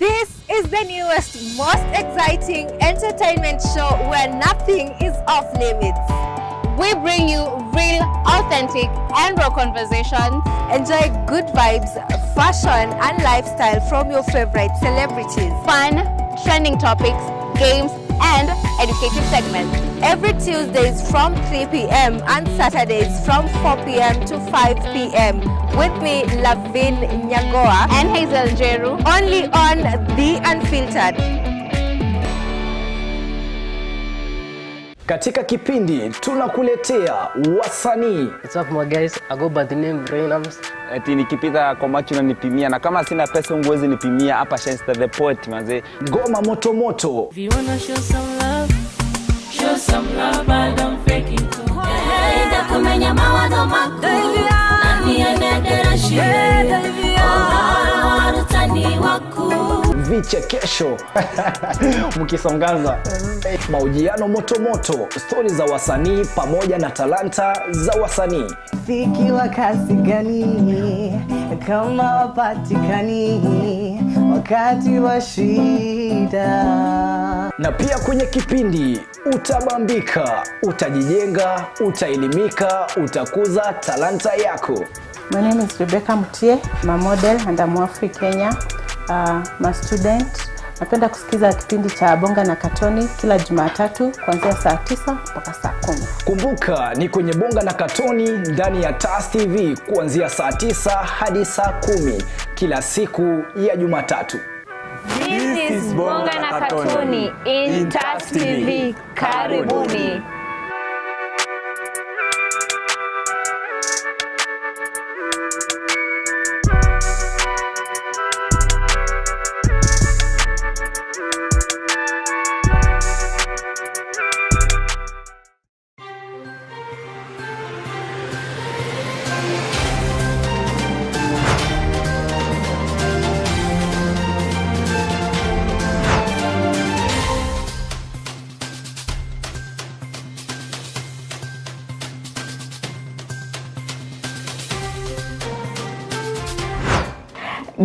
This is the newest, most exciting entertainment show where nothing is off limits. We bring you real, authentic, and raw conversations. Enjoy good vibes, fashion, and lifestyle from your favorite celebrities. Fun, trending topics, games, and educative segments. Every Tuesdays from 3 p.m. and Saturdays from 4 p.m. to 5 p.m. With me, LAVIN, NYAGOWA, and Hazel Jeru. Only on The Unfiltered. Katika kipindi tunakuletea wasanii. What's up my guys? I go by the name Rainams. Eti nikipita kwa macho na nipimia, na kama sina pesa unguwezi nipimia. Hapa Shenster the Poet manze. Ngoma moto moto. If you wanna show some love but don't fake it too. Enda kumenya mawazo mako nani anedera shire utani wako Vichekesho mkisongaza mahojiano moto moto, stori za wasanii pamoja na talanta za wasanii. Fiki wa kasi gani kama wapatikani wakati wa shida. Na pia kwenye kipindi utabambika, utajijenga, utaelimika, utakuza talanta yako. My name is Rebecca Mutie. I'm a model and I'm Afri Kenya. I'm a student. Napenda kusikiza kipindi cha Bonga na Katoni kila Jumatatu kuanzia saa 9 mpaka saa 10. Kumbuka ni kwenye Bonga na Katoni ndani ya TAS TV kuanzia saa 9 hadi saa 10 kila siku ya Jumatatu. This is Bonga na Katoni in TAS TV. Karibuni.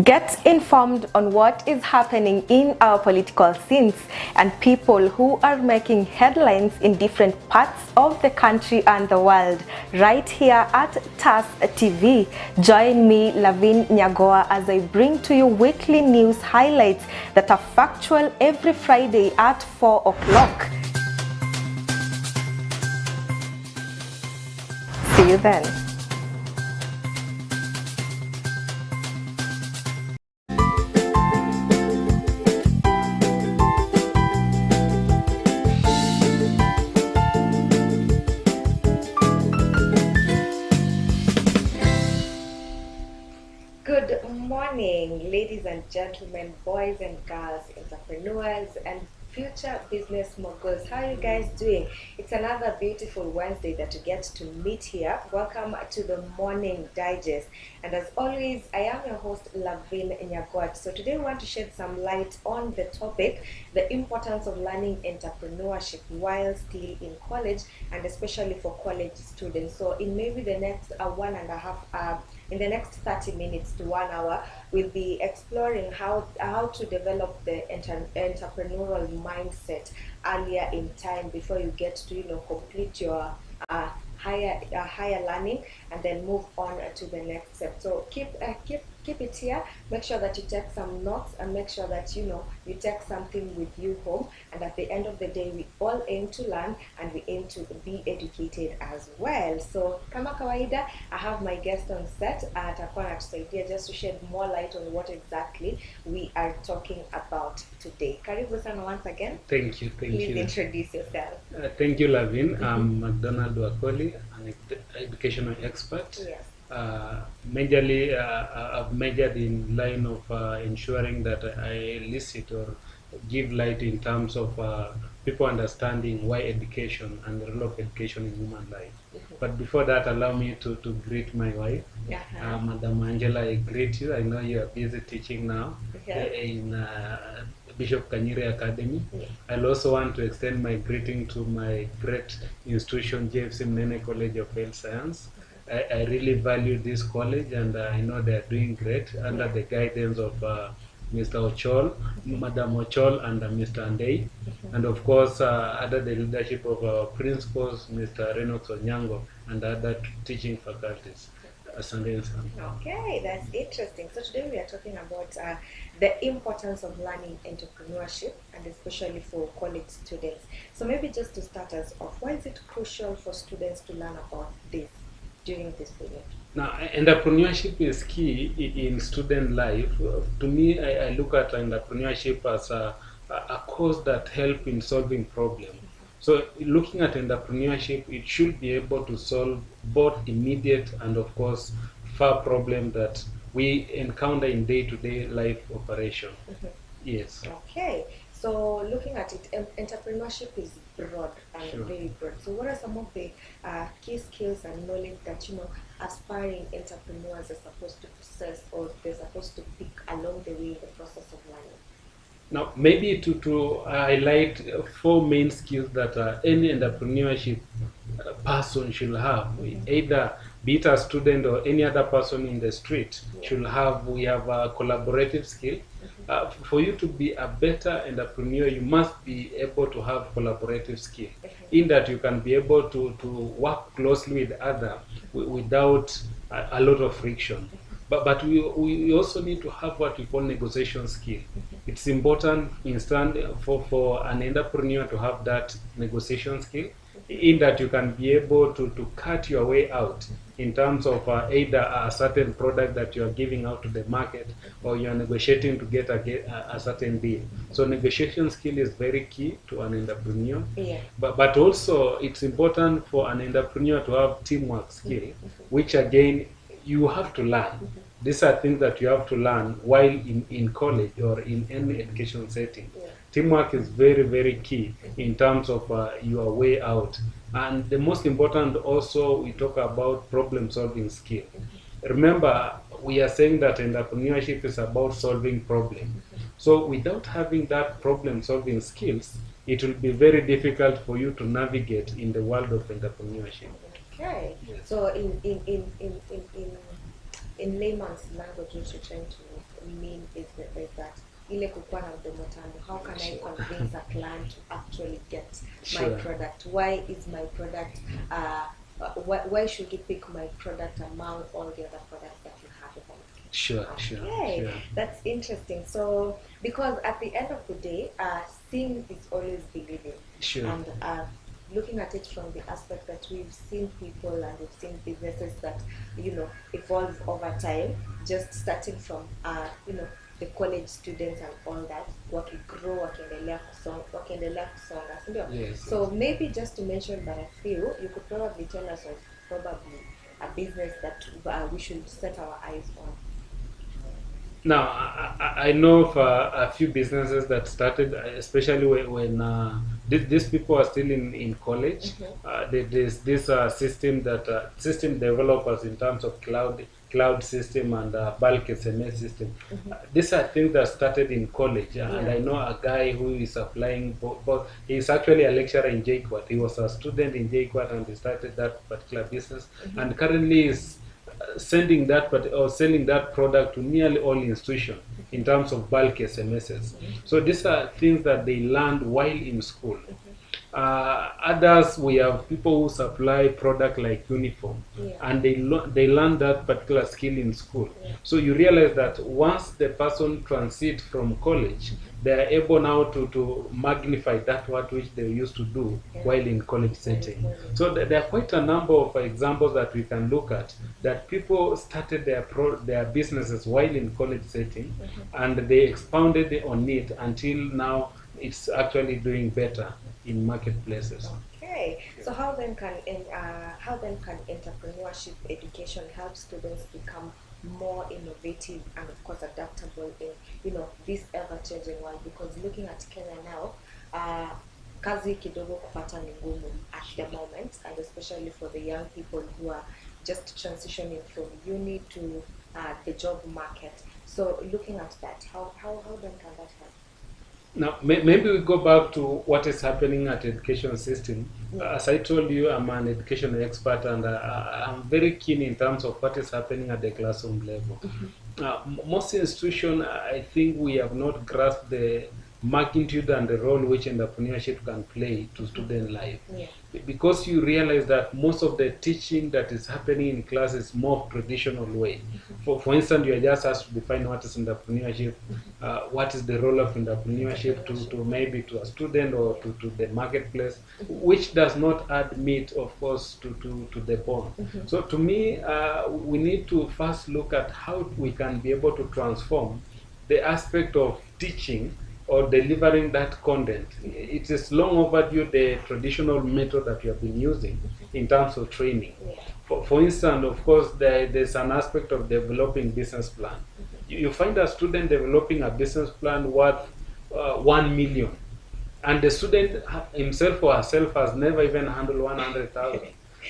Get informed on what is happening in our political scenes and people who are making headlines in different parts of the country and the world right here at TAS TV. Join me, LAVIN, NYAGOWA, as I bring to you weekly news highlights that are factual every Friday at 4 o'clock. See you then. Good morning, ladies and gentlemen, boys and girls, entrepreneurs and future business moguls. How are you guys doing? It's another beautiful Wednesday that you get to meet here. Welcome to the Morning Digest. And as always, I am your host, LAVIN NYAGOWA. So today we want to shed some light on the topic, the importance of learning entrepreneurship while still in college, and especially for college students. So in maybe the next in the next 30 minutes to 1 hour, we'll be exploring how to develop the entrepreneurial mindset earlier in time before you get to complete your higher learning and then move on to the next step. So keep it here. Make sure that you take some notes and make sure that you take something with you home. And at the end of the day, we all aim to learn and we aim to be educated as well. So kama kawaida, I have my guest on set atakuwa anatusaidia just to shed more light on what exactly we are talking about today. Karibu sana once again. Thank you. Please introduce yourself. Thank you, LAVIN. I'm McDonald Wakoli, an educational expert. Yes. Majorly, I've majored in line of ensuring that I elicit or give light in terms of people understanding why education and the role of education in human life. But before that, allow me to greet my wife, Madam Angela. I greet you. I know you are busy teaching now in Bishop Kanyire Academy. I'll also want to extend my greeting to my great institution, JFC Mnene College of Health Science. I really value this college, and I know they are doing great under the guidance of Mr. Ochol, Madam Ochol, and Mr. Andei, and of course under the leadership of our principals, Mr. Reynolds Onyango, and other teaching faculties. Okay, that's interesting. So today we are talking about the importance of learning entrepreneurship, and especially for college students. So maybe just to start us off, why is it crucial for students to learn about this during this period? Now, entrepreneurship is key in student life. To me, I look at entrepreneurship as a course that helps in solving problems. So looking at entrepreneurship, it should be able to solve both immediate and of course far problems that we encounter in day-to-day life operation. Yes. Okay. So looking at it, entrepreneurship is broad and very broad. So what are some of the key skills and knowledge that aspiring entrepreneurs are supposed to possess, or they're supposed to pick along the way in the process of learning? Now, maybe to highlight 4 main skills that any entrepreneurship person should have, either be it a student or any other person in the street should have. We have a collaborative skill. For you to be a better entrepreneur, you must be able to have collaborative skill, in that you can be able to work closely with others without a lot of friction. But we also need to have what we call negotiation skill. It's important for an entrepreneur to have that negotiation skill, in that you can be able to cut your way out in terms of either a certain product that you are giving out to the market, or you are negotiating to get a certain deal. So negotiation skill is very key to an entrepreneur. Yeah. But also it's important for an entrepreneur to have teamwork skill, which again you have to learn. These are things that you have to learn while in college or in any education setting. Teamwork is very, very key in terms of your way out. And the most important also, we talk about problem solving skill. Remember, we are saying that entrepreneurship is about solving problems. So without having that problem solving skills, it will be very difficult for you to navigate in the world of entrepreneurship. Okay. So in layman's language, what you're trying to mean is that ile kukuwa na mdomo tamu. How can I convince a client to actually get my product? Why is my product why should you pick my product among all the other products that you have in the market? Sure. That's interesting. So because at the end of the day, seeing is always believing. And looking at it from the aspect that we've seen people and we've seen businesses that evolve over time, just starting from the college students and all that, wakigrow, wakiendelea kusonga, sindio? Yes. So maybe just to mention by a few, you could probably tell us of probably a business that we should set our eyes on. Now, I know of a few businesses that started, especially when these people are still in college. There's this system developers in terms of cloud system and bulk SMS system. These are things that started in college, and I know a guy who is applying both. He's actually a lecturer in JKUAT. He was a student in JKUAT and he started that particular business, and currently is sending that or selling that product to nearly all institutions in terms of bulk SMSs. So these are things that they learned while in school. Others, we have people who supply product like uniform, and they learn that particular skill in school. So you realize that once the person transits from college, they are able now to magnify that which they used to do while in college setting. So there are quite a number of examples that we can look at, that people started their businesses while in college setting, and they expounded on it until now it's actually doing better in marketplaces. Okay, so how then can entrepreneurship education help students become more innovative and of course adaptable in this ever-changing world? Because looking at Kenya now, kazi kidogo kupata ni ngumu at the moment, and especially for the young people who are just transitioning from uni to the job market. So looking at that, how then can that help? Now, maybe we go back to what is happening at the education system. As I told you, I'm an education expert, and I'm very keen in terms of what is happening at the classroom level. Most institutions, I think we have not grasped the magnitude and the role which entrepreneurship can play to student life. Yeah. Because you realize that most of the teaching that is happening in class is more traditional way. For instance, you are just asked to define what is entrepreneurship, what is the role of entrepreneurship to maybe to a student or to the marketplace, which does not add meat, of course, to the bone. So to me, we need to first look at how we can be able to transform the aspect of teaching or delivering that content. It is long overdue, the traditional method that we have been using in terms of training. For instance, of course, there's an aspect of developing business plan. You find a student developing a business plan worth 1 million, and the student himself or herself has never even handled 100,000.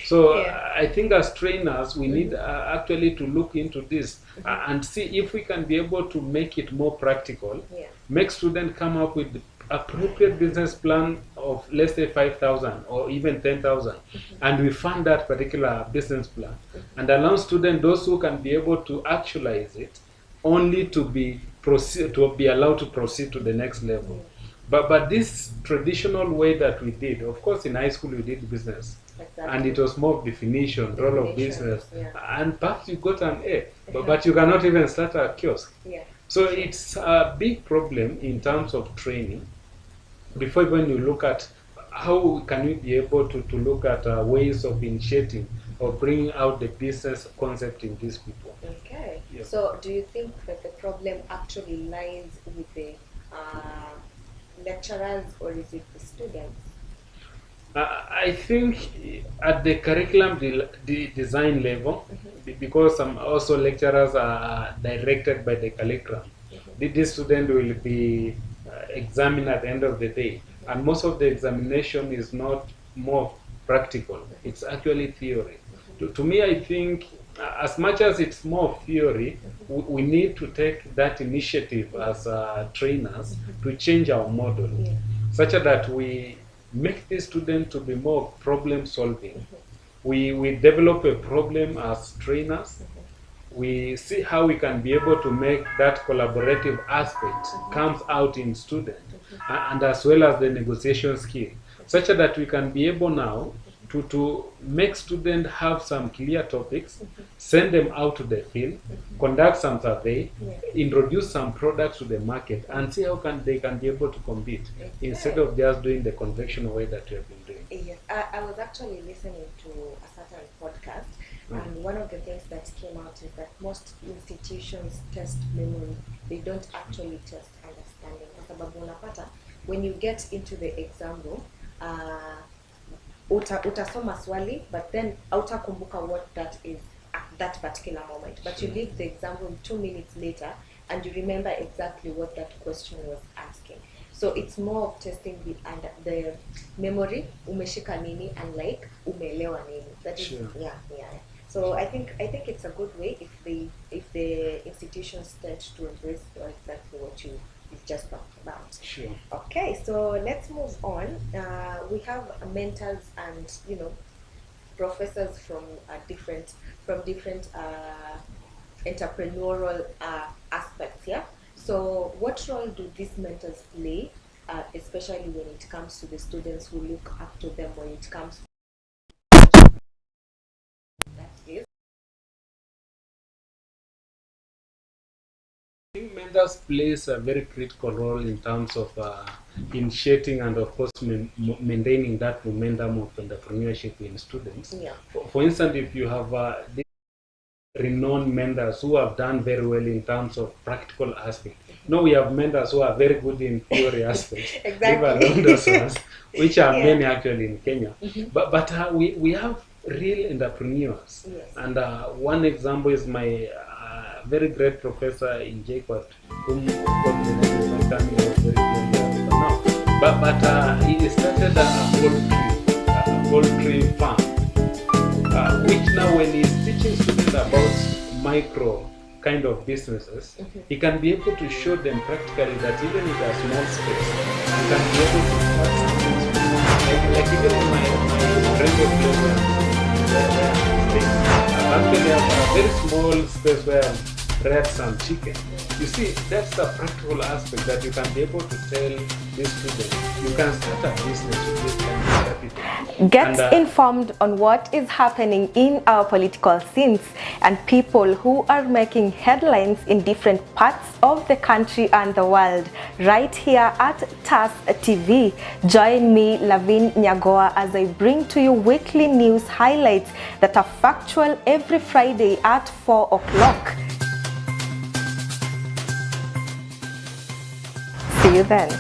So I think as trainers, we need actually to look into this and see if we can be able to make it more practical, make students come up with appropriate business plan of, let's say, 5,000 or even 10,000, and we fund that particular business plan and allow students, those who can be able to actualize it, only to be allowed to proceed to the next level. But this traditional way that we did, of course, in high school we did business. Exactly. And it was more definition, role of business, and perhaps you got an A, but you cannot even start a kiosk. So it's a big problem in terms of training. Before even you look at how can we be able to look at ways of initiating or bringing out the business concept in these people. Okay. So do you think that the problem actually lies with the lecturers, or is it the students? I think at the curriculum design level, because some also lecturers are directed by the curriculum, this student will be examined at the end of the day, and most of the examination is not more practical, it's actually theory. To me, I think as much as it's more theory, we need to take that initiative as trainers to change our model, such that we make the student to be more problem solving. We develop a problem as trainers. We see how we can be able to make that collaborative aspect comes out in student, and as well as the negotiation skill, such that we can be able now to make students have some clear topics, send them out to the field, conduct some survey, introduce some products to the market, and see how they can be able to compete, instead of just doing the conventional way that we have been doing. Yes, I was actually listening to a certain podcast, and one of the things that came out is that most institutions test memory, they don't actually test understanding. Kwa sababu unapata, when you get into the exam room, utasoma swali, but then hautakumbuka what that is at that particular moment. But you leave the exam room 2 minutes later and you remember exactly what that question was asking. So it's more of testing the memory, umeshika nini, and like umeelewa nini. That is, So I think it's a good way if the institutions tend to embrace exactly what you've just talked about. Sure. Okay, so let's move on. We have mentors and professors from different entrepreneurial aspects. Yeah. So what role do these mentors play, especially when it comes to the students who look up to them when it comes to that is? I think mentors plays a very critical role in terms of initiating and, of course, maintaining that momentum of entrepreneurship in students. Yeah. For instance, if you have renowned mentors who have done very well in terms of practical aspects. No, we have mentors who are very good in theory aspects. Exactly. Those ones, which are many actually in Kenya. But we have real entrepreneurs. Yes. And one example is my very great professor in JKUAT, whom of course the name is not coming out very clearly now. But he started a poultry farm, which now when he's teaching students about micro kind of businesses, he can be able to show them practically that even with a small space, you can be able to start something small. Like even in my radio place where I actually have a very small space where reared some chicken. You see, that's the practical aspect that you can be able to tell these students. You can start a business with this kind of capital. Get informed on what is happening in our political scenes and people who are making headlines in different parts of the country and the world right here at TAS TV. Join me, LAVIN NYAGOWA, as I bring to you weekly news highlights that are factual every Friday at 4 o'clock. See you then.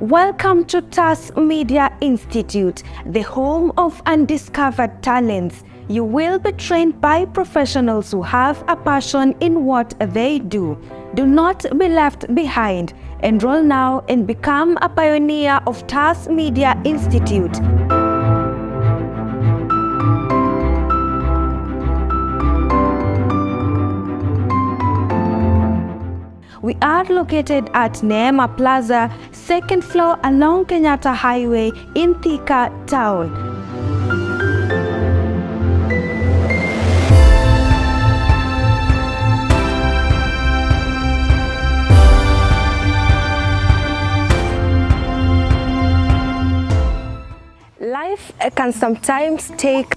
Welcome to TAS Media Institute, the home of undiscovered talents. You will be trained by professionals who have a passion in what they do. Do not be left behind. Enroll now and become a pioneer of TAS Media Institute. We are located at Neema Plaza, 2nd floor along Kenyatta Highway in Thika Town. Life can sometimes take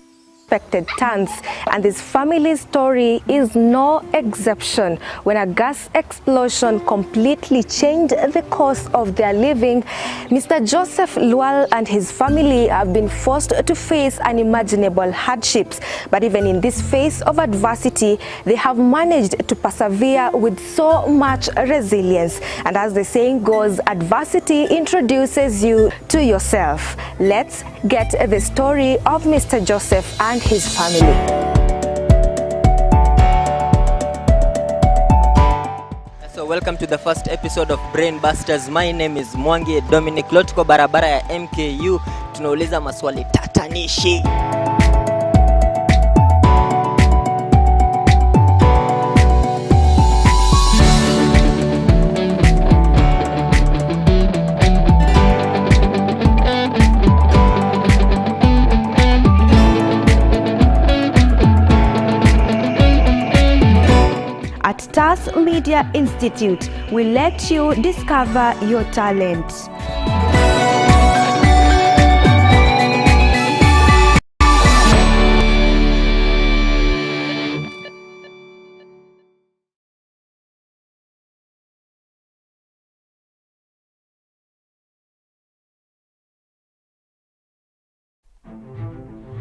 unexpected turns, and this family's story is no exception. When a gas explosion completely changed the course of their living, Mr. Joseph Lual and his family have been forced to face unimaginable hardships. But even in this phase of adversity, they have managed to persevere with so much resilience. And as the saying goes, adversity introduces you to yourself. Let's get the story of Mr. Joseph and his family. So welcome to the first episode of Brain Busters. My name is Mwangi Dominic. Lotko barabara ya MKU. Tunauliza maswali tatanishi. At TAS Media Institute, we let you discover your talent.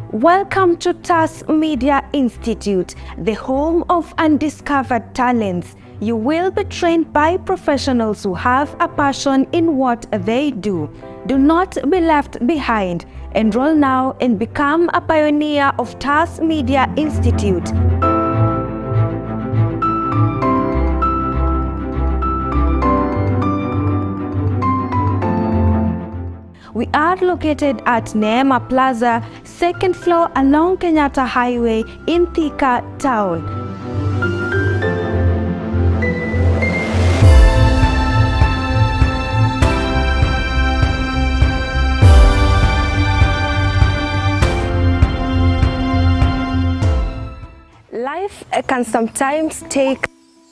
Welcome to TAS Media Institute, the home of undiscovered talents. You will be trained by professionals who have a passion in what they do. Do not be left behind. Enroll now and become a pioneer of TAS Media Institute. We are located at Neema Plaza, 2nd floor along Kenyatta Highway in Thika Town. Life can sometimes take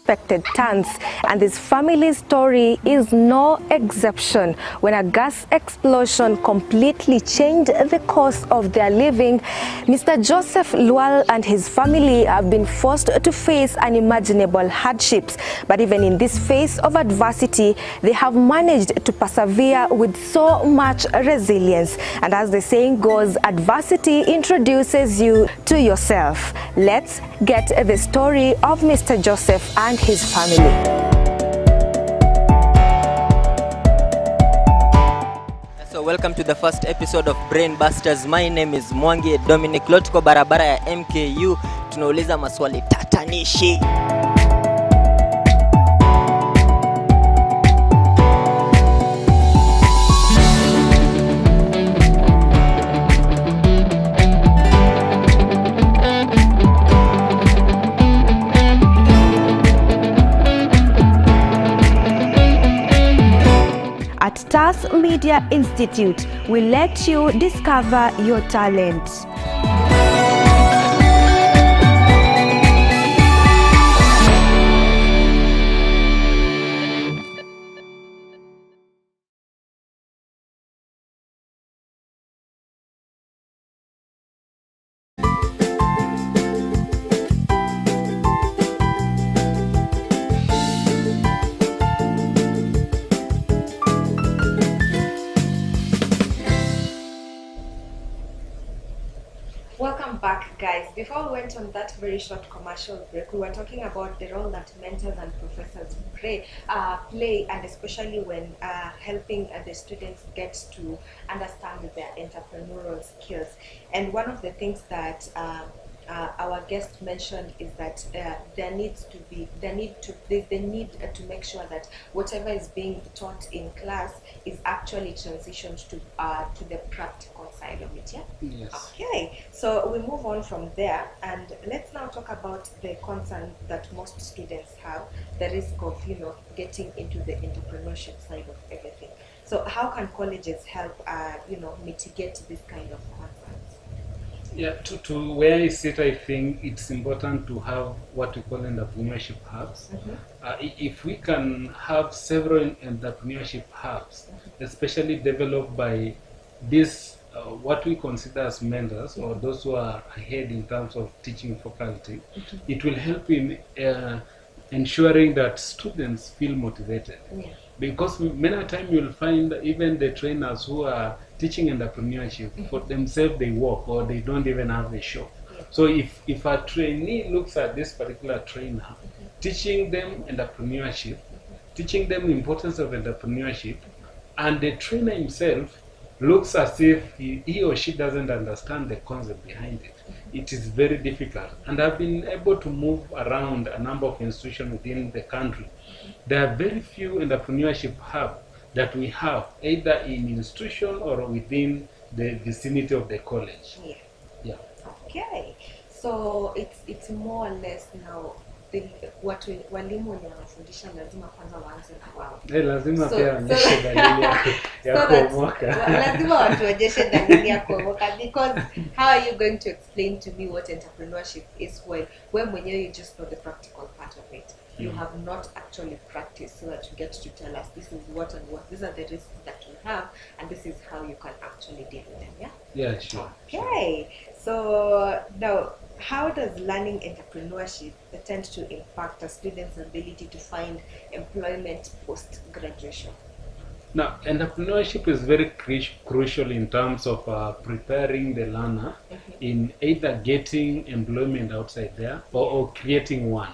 unexpected turns, and this family's story is no exception. When a gas explosion completely changed the course of their living, Mr. Joseph Lual and his family have been forced to face unimaginable hardships. But even in this phase of adversity, they have managed to persevere with so much resilience. And as the saying goes, adversity introduces you to yourself. Let's get the story of Mr. Joseph and his family. So welcome to the first episode of Brain Busters. My name is Mwangi Dominic. Lotko barabara ya MKU. Tunauliza maswali tatanishi. Gas Media Institute will let you discover your talent. Welcome back, guys. Before we went on that very short commercial break, we were talking about the role that mentors and professors play, and especially when helping the students get to understand their entrepreneurial skills. And one of the things that our guest mentioned is that there needs to be the need to make sure that whatever is being taught in class is actually transitioned to the practical side of it. Yeah. Yes. Okay. So we move on from there, and let's now talk about the concern that most students have, the risk of getting into the entrepreneurship side of everything. So how can colleges help mitigate this kind of concerns? Yeah, to where I sit, I think it's important to have what we call entrepreneurship hubs. If we can have several entrepreneurship hubs, especially developed by these what we consider as mentors or those who are ahead in terms of teaching faculty, it will help in ensuring that students feel motivated. Yeah. Because many times you'll find even the trainers who are teaching entrepreneurship, for themselves they work or they don't even have a shop. So if a trainee looks at this particular trainer, teaching them entrepreneurship, teaching them the importance of entrepreneurship, and the trainer himself looks as if he or she doesn't understand the concept behind it, it is very difficult. And I've been able to move around a number of institutions within the country. There are very few entrepreneurship hubs that we have, either in institution or within the vicinity of the college. Yeah. Yeah. Okay. So it's more or less now walimu wenye wanafundisha lazima kwanza waanze na wao. Lazima pia waonyeshe dalili ya kuomoka. Lazima watuonyeshe dalili ya kuomoka, because how are you going to explain to me what entrepreneurship is when mwenyewe you just know the practical part of it? You have not actually practiced so that you get to tell us this is what and what, these are the risks that you have, and this is how you can actually deal with them. Yeah? Yeah, sure. Okay. So now, how does learning entrepreneurship tend to impact a student's ability to find employment post-graduation? Now, entrepreneurship is very crucial in terms of preparing the learner in either getting employment outside there or creating one.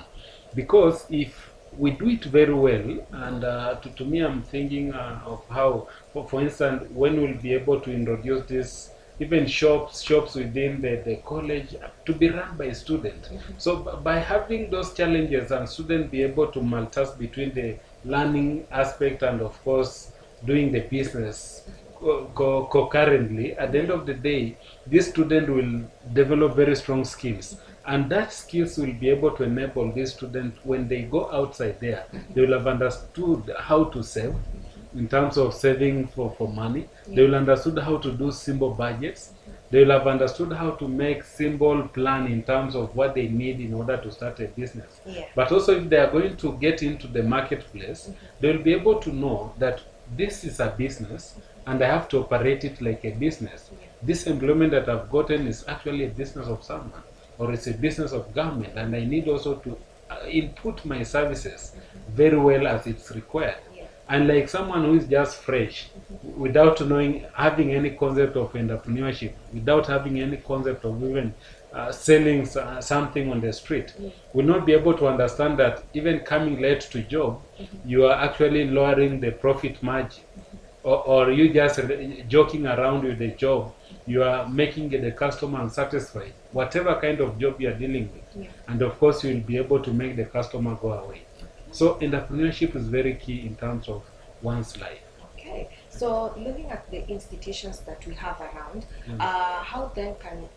Because if we do it very well, and to me I'm thinking of how, for instance, when we'll be able to introduce this, even shops within the college to be run by students. So by having those challenges and students be able to multitask between the learning aspect and of course doing the business concurrently, at the end of the day, this student will develop very strong skills. And that skills will be able to enable these students, when they go outside there, they will have understood how to save, in terms of saving for money. They will understood how to do simple budgets. They will have understood how to make simple plan in terms of what they need in order to start a business. But also if they are going to get into the marketplace, they will be able to know that this is a business and I have to operate it like a business. This employment that I've gotten is actually a business of someone, or it's a business of government, and I need also to input my services very well as it's required. And like someone who is just fresh, without knowing, having any concept of entrepreneurship, without having any concept of even selling something on the street, will not be able to understand that even coming late to job, you are actually lowering the profit margin. Or you just joking around with the job, you are making the customer unsatisfied, whatever kind of job you are dealing with. And of course, you will be able to make the customer go away. So entrepreneurship is very key in terms of one's life. Okay. So looking at the institutions that we have around, how then can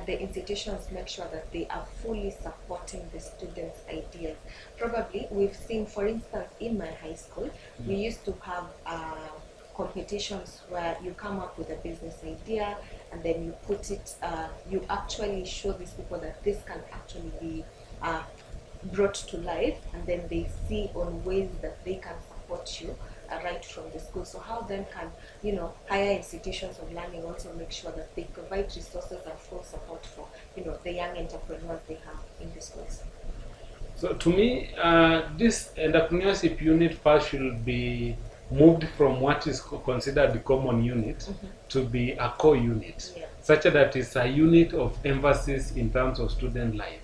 the institutions make sure that they are fully supporting the students' ideas? Probably we've seen, for instance, in my high school, we used to have competitions where you come up with a business idea and then you put it, you actually show these people that this can actually be brought to life, and then they see on ways that they can support you right from the school. So how then can, you know, higher institutions of learning also make sure that they provide resources and full support for, you know, the young entrepreneurs they have in the schools? So to me, this entrepreneurship unit first should be moved from what is considered the common unit to be a core unit, such that it's a unit of emphasis in terms of student life.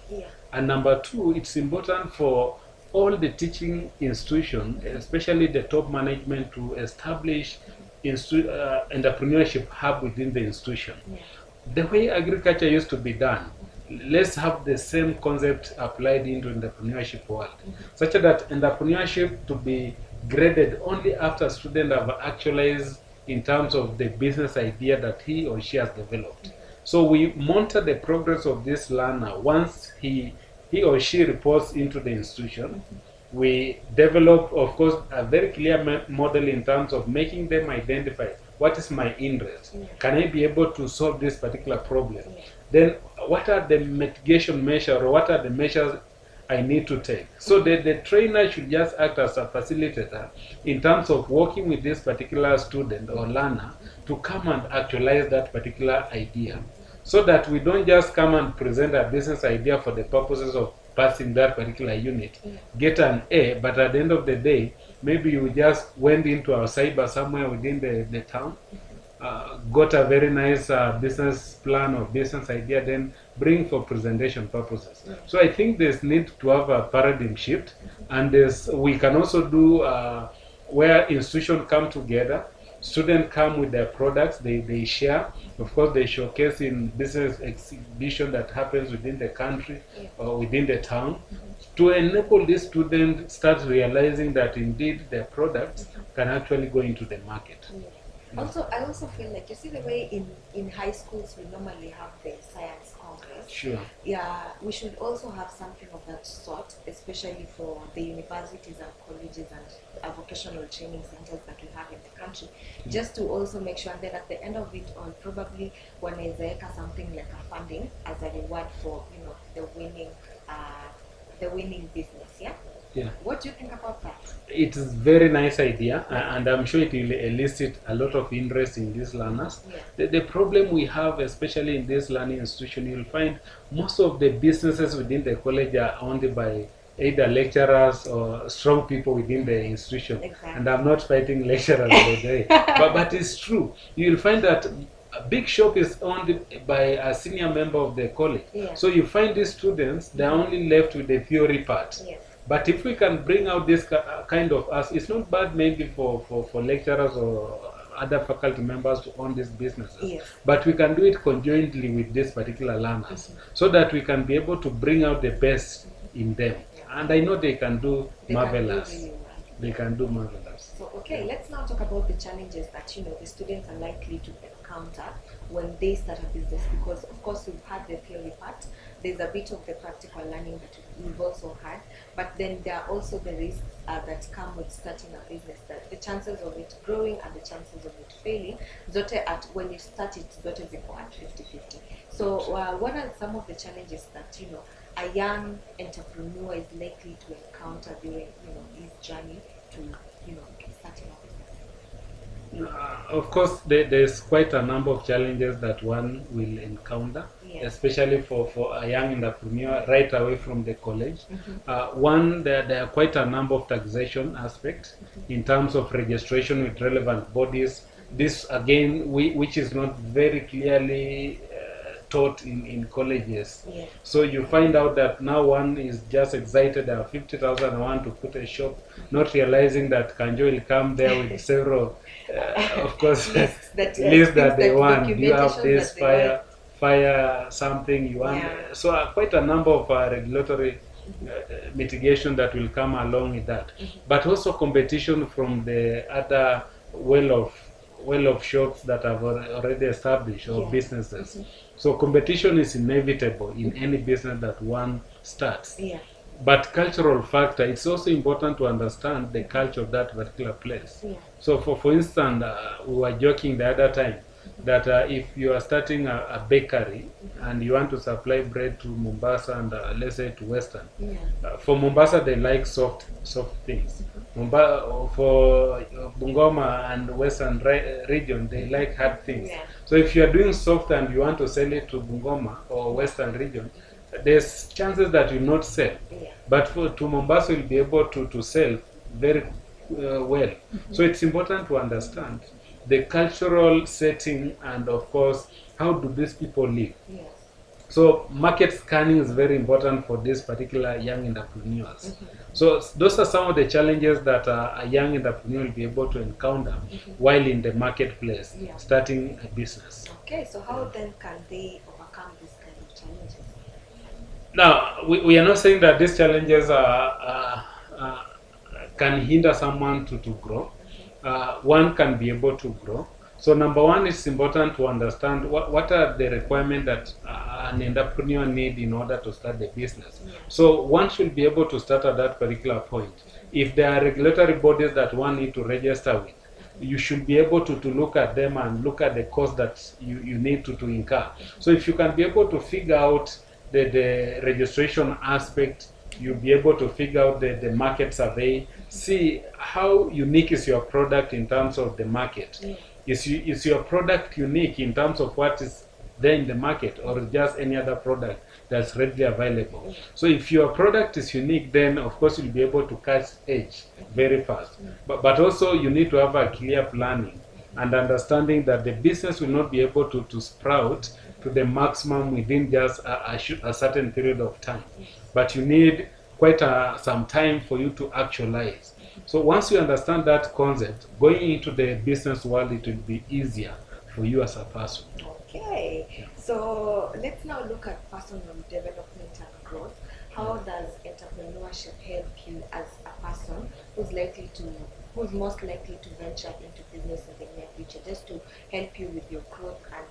And number two, it's important for all the teaching institutions, especially the top management, to establish entrepreneurship hub within the institution. The way agriculture used to be done, let's have the same concept applied into entrepreneurship world, such that entrepreneurship to be graded only after students have actualized in terms of the business idea that he or she has developed. So we monitor the progress of this learner once he or she reports into the institution. We develop, of course, a very clear model in terms of making them identify what is my interest. Can I be able to solve this particular problem? Then what are the mitigation measures, or what are the measures I need to take? So the trainer should just act as a facilitator in terms of working with this particular student or learner to come and actualize that particular idea, so that we don't just come and present a business idea for the purposes of passing that particular unit, get an A, but at the end of the day, maybe you just went into our cyber somewhere within the town, got a very nice business plan or business idea, then bring for presentation purposes. So I think there's need to have a paradigm shift, and we can also do where institutions come together, students come with their products, they share. Of course, they showcase in business exhibition that happens within the country or within the town, to enable these students start realizing that indeed their products can actually go into the market. Also, I also feel like, you see the way in high schools we normally have the science congress. Sure. Yeah, we should also have something of that sort, especially for the universities and colleges and vocational training centers that we have in the country, just to also make sure. And then at the end of it all, probably wanaweza something like a funding as a reward for, you know, the winning business. Yeah. What do you think about that? It's a very nice idea, and I'm sure it will elicit a lot of interest in these learners. The problem we have, especially in this learning institution, you'll find most of the businesses within the college are owned by either lecturers or strong people within the institution. And I'm not fighting lecturers today, but it's true. You'll find that a big shop is owned by a senior member of the college. So you find these students, they're only left with the theory part. But if we can bring out this kind of it's not bad maybe for lecturers or other faculty members to own these businesses, but we can do it conjointly with these particular learners, so that we can be able to bring out the best in them. And I know they can do marvelous. They can do marvelous. So, okay, let's now talk about the challenges that, you know, the students are likely to encounter when they start a business, because of course we've had the theory part, there's a bit of the practical learning that we've also had, but then there are also the risks that come with starting a business, that the chances of it growing and the chances of it failing, zote at when you start it, zote ziko at 50-50. So what are some of the challenges that, you know, a young entrepreneur is likely to encounter during, you know, his journey to, you know, starting a business? Of course, there's quite a number of challenges that one will encounter, especially for a young entrepreneur right away from the college. One, there are quite a number of taxation aspects in terms of registration with relevant bodies. This, again, which is not very clearly taught in colleges. So you find out that now one is just excited at 50,000 and want to put a shop, not realizing that Kanjo will come there with several, of course, lists that they want. You have this fire something you want. So quite a number of regulatory mitigation that will come along with that. But also competition from the other well of shops that have already established or businesses. So competition is inevitable in any business that one starts. But cultural factor, it's also important to understand the culture of that particular place. Yeah. So for instance, we were joking the other time that if you are starting a bakery and you want to supply bread to Mombasa and let's say to Western, for Mombasa they like soft things. For Bungoma and Western region they like hard things. Yeah. So if you are doing soft and you want to sell it to Bungoma or Western region, there's chances that you not sell. Yeah. But to Mombasa you'll be able to sell very well. So it's important to understand the cultural setting and of course how do these people live. Yes. So market scanning is very important for these particular young entrepreneurs. So those are some of the challenges that a young entrepreneur will be able to encounter while in the marketplace, starting a business. Okay, so how then can they overcome these kind of challenges? Now, we are not saying that these challenges can hinder someone to grow. One can be able to grow. So number one, it's important to understand what are the requirements that an entrepreneur need in order to start the business. So one should be able to start at that particular point. If there are regulatory bodies that one need to register with, you should be able to look at them and look at the cost that you need to incur. So if you can be able to figure out the registration aspect, you'll be able to figure out the market survey, see how unique is your product in terms of the market. Is your product unique in terms of what is there in the market or just any other product that's readily available? So if your product is unique, then of course you'll be able to catch edge very fast. But also you need to have a clear planning and understanding that the business will not be able to sprout to the maximum within just a certain period of time. But you need quite some time for you to actualize. So once you understand that concept, going into the business world, it will be easier for you as a person. Okay, so let's now look at personal development and growth. How does entrepreneurship help you as a person who's most likely to venture into business in the near future, just to help you with your growth and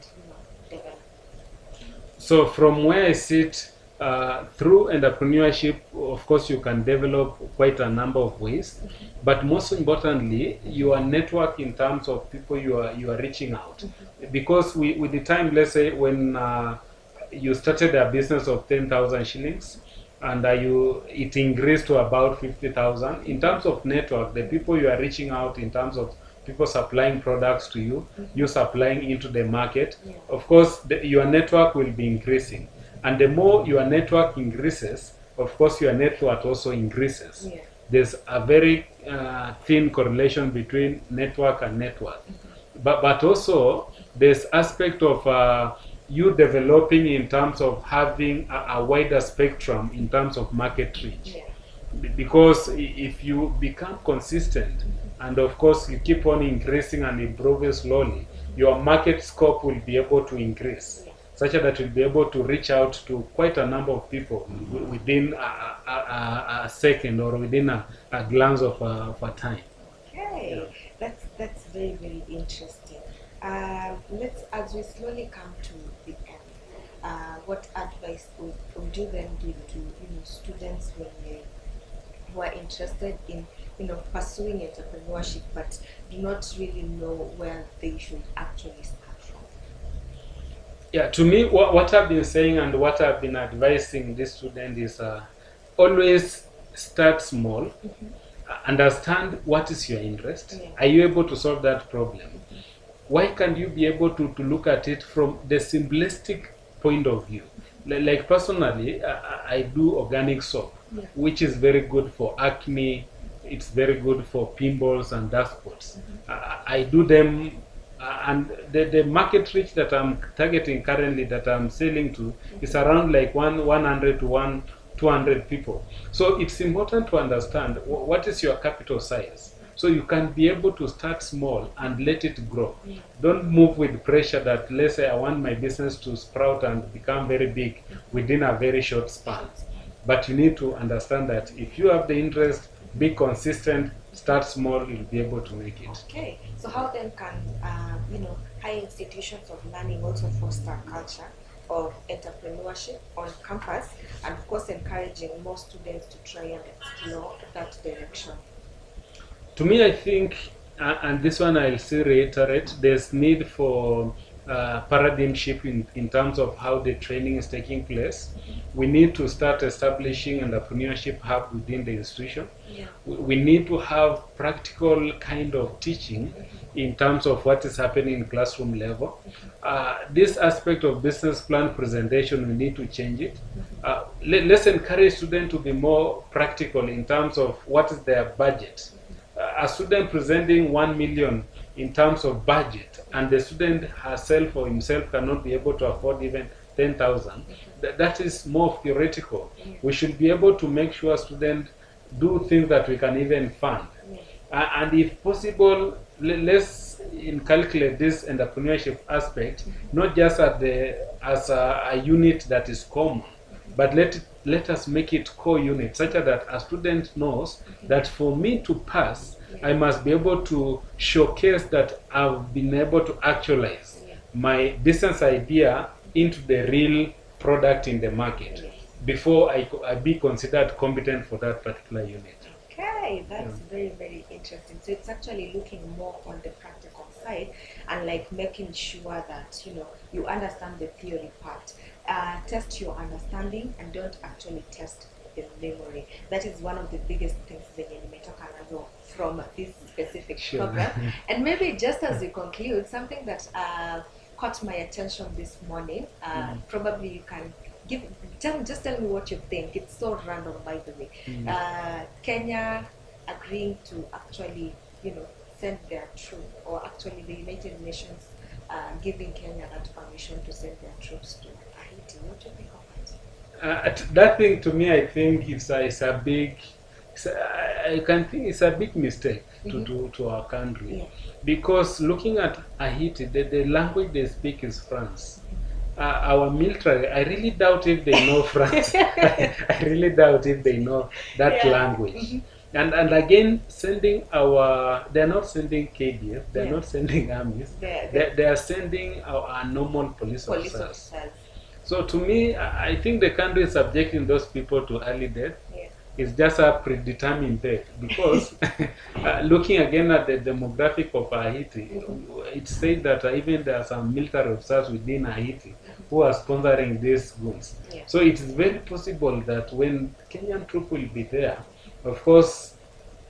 development? So from where I sit, through entrepreneurship, of course, you can develop quite a number of ways, but most importantly, your network in terms of people you are reaching out. Because with the time, let's say when you started a business of 10,000 shillings, and it increased to about 50,000. In terms of network, the people you are reaching out in terms of people supplying products to you, you supplying into the market, of course, your network will be increasing. And the more your network increases, of course, your net worth also increases. There's a very thin correlation between network and net worth. But also, there's aspect of you developing in terms of having a wider spectrum in terms of market reach. Because if you become consistent, and of course you keep on increasing and improving slowly, your market scope will be able to increase, such that you'll be able to reach out to quite a number of people within a second or within a glance of a time. Okay, that's very, very interesting. As we slowly come to the end, what advice would you then give to students who are interested in pursuing entrepreneurship but do not really know where they should actually start from? Yeah, to me, what I've been saying and what I've been advising this student is always start small, understand what is your interest. Are you able to solve that problem? Why can't you be able to look at it from the simplistic point of view? Like personally, I do organic soap, which is very good for acne. It's very good for pimples and dark spots. I do them, and the market reach that I'm targeting currently, that I'm selling to, is around like 100 to 200 people. So it's important to understand what is your capital size, so you can be able to start small and let it grow. Don't move with pressure that, let's say, I want my business to sprout and become very big within a very short span. But you need to understand that if you have the interest, be consistent, start small, you'll be able to make it. Okay, so how then can high institutions of learning also foster a culture of entrepreneurship on campus, and of course encouraging more students to try and explore that direction? To me, I think, and this one I'll still reiterate, there's need for paradigm shift in terms of how the training is taking place. We need to start establishing an entrepreneurship hub within the institution. Yeah. We need to have practical kind of teaching in terms of what is happening in classroom level. This aspect of business plan presentation, we need to change it. Let's encourage students to be more practical in terms of what is their budget. A student presenting 1 million in terms of budget, and the student herself or himself cannot be able to afford even 10,000, that is more theoretical. We should be able to make sure students do things that we can even fund. And if possible, let's calculate this entrepreneurship aspect, not just as a unit that is common, but let us make it core unit, such that a student knows that for me to pass, I must be able to showcase that I've been able to actualize my business idea into the real product in the market before I be considered competent for that particular unit. Okay, that's very, very interesting. So it's actually looking more on the practical side and like making sure that, you understand the theory part. Test your understanding and don't actually test the memory. That is one of the biggest things that you may talk about from this specific program. And maybe just as we conclude, something that caught my attention this morning, probably you can just tell me what you think. It's so random, by the way. Kenya agreeing to actually, send their troops, or actually the United Nations giving Kenya that permission to send their troops to Haiti. What do you think of it? That thing, to me, I think it's a big. I can think it's a big mistake to do to our country, because looking at Haiti, the language they speak is France. Our military, I really doubt if they know France. I really doubt if they know that language. And again, they're not sending KDF, they're not sending armies, they are sending our normal police officers. So to me, I think the country is subjecting those people to early death. It's just a predetermined death, because looking again at the demographic of Haiti, it said that even there are some military officers within Haiti who are sponsoring these goons. So it is very possible that when Kenyan troops will be there, of course,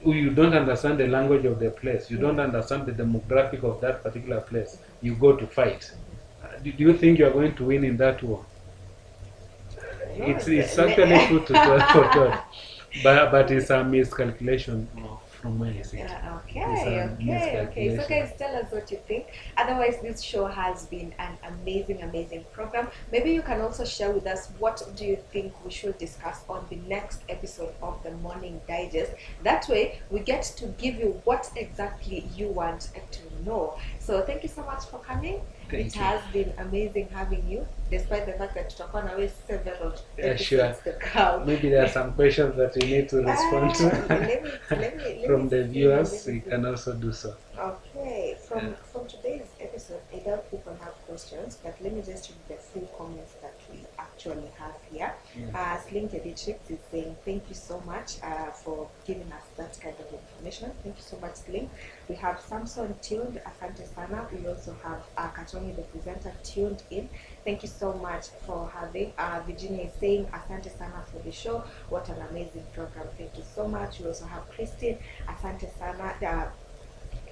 you don't understand the language of the place, you don't understand the demographic of that particular place, you go to fight. Do you think you are going to win in that war? It's actually food to thought, but it's a miscalculation from where I see it. Okay. So guys, tell us what you think. Otherwise, this show has been an amazing program. Maybe you can also share with us what do you think we should discuss on the next episode of the Morning Digest. That way, we get to give you what exactly you want to know. So thank you so much for coming. It has been amazing having you, despite the fact that tutakuwa na wewe several episodes to come. Maybe there are some questions that we need to respond to from the viewers. We can also do so. Okay, from today's episode, I doubt people have questions, but let me just read the few comments that we actually have here. Sling Editrix is saying, thank you so much for giving us that kind of information. Thank you so much, Sling. We have Samson tuned, asante sana. We also have Katoni, the presenter, tuned in. Thank you so much for having. Virginia is saying, asante sana for the show. What an amazing program. Thank you so much. We also have Christine, asante sana.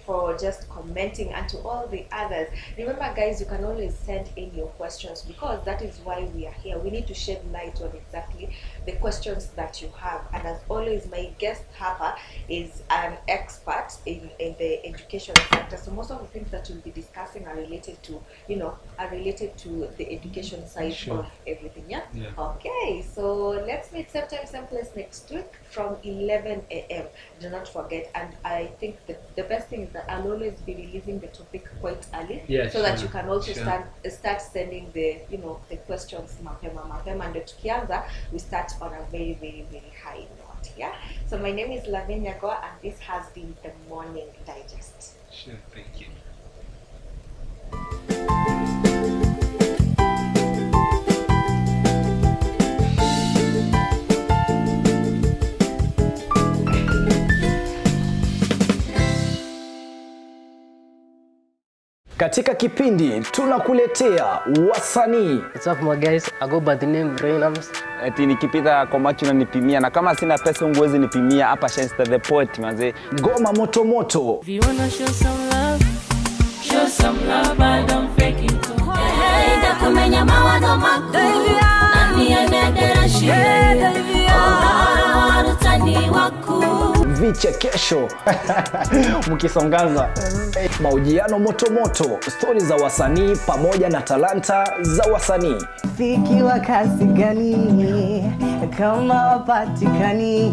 For just commenting, and to all the others, remember guys, you can always send in your questions, because that is why we are here. We need to shed light on exactly the questions that you have, and as always, my guest Harper is an expert in the education sector, so most of the things that we'll be discussing are related to the education side of everything. Okay, so let's meet same time, same place next week from 11 a.m. do not forget. And I think the best thing is that I'll always be releasing the topic quite early, so that you can also start sending the questions mapema, and tukianza we start on a very, very, very high note. So my name is LAVIN NYAGOWA, and this has been the Morning Digest. Sure, thank you. Katika kipindi tunakuletea wasanii. What's up my guys? I go by the name Rainams. Eti nikipita kwa macho unanipimia na kama sina pesa unguwezi nipimia hapa Shenster the Poet manze. Ngoma moto moto. If you wanna show some love, show some love, but don't fake it too. Hey, ndakumenya mawazo mako. Nani anedera shire. Oh, rutani wako. Vichekesho. Mkisongaza. Mahojiano moto moto, stori za wasanii pamoja na talanta za wasanii. Rafiki wa kasi gani kama wapatikani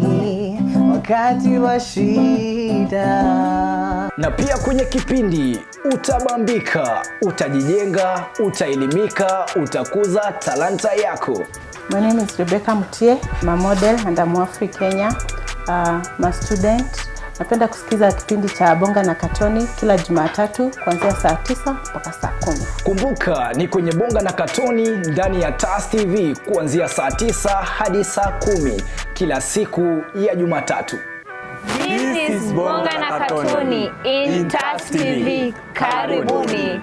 wakati wa shida? Na pia kwenye kipindi utabambika, utajijenga, utaelimika, utakuza talanta yako. My name is Rebecca Mutie, I'm a model and I'm African Kenya. I'm a student. Napenda kusikiza kipindi cha Bonga na Katoni kila Jumatatu kuanzia saa 9 mpaka saa 10. Kumbuka ni kwenye Bonga na Katoni ndani ya TAS TV kuanzia saa 9 hadi saa 10 kila siku ya Jumatatu. This is Bonga na Katoni in TAS TV. Karibuni.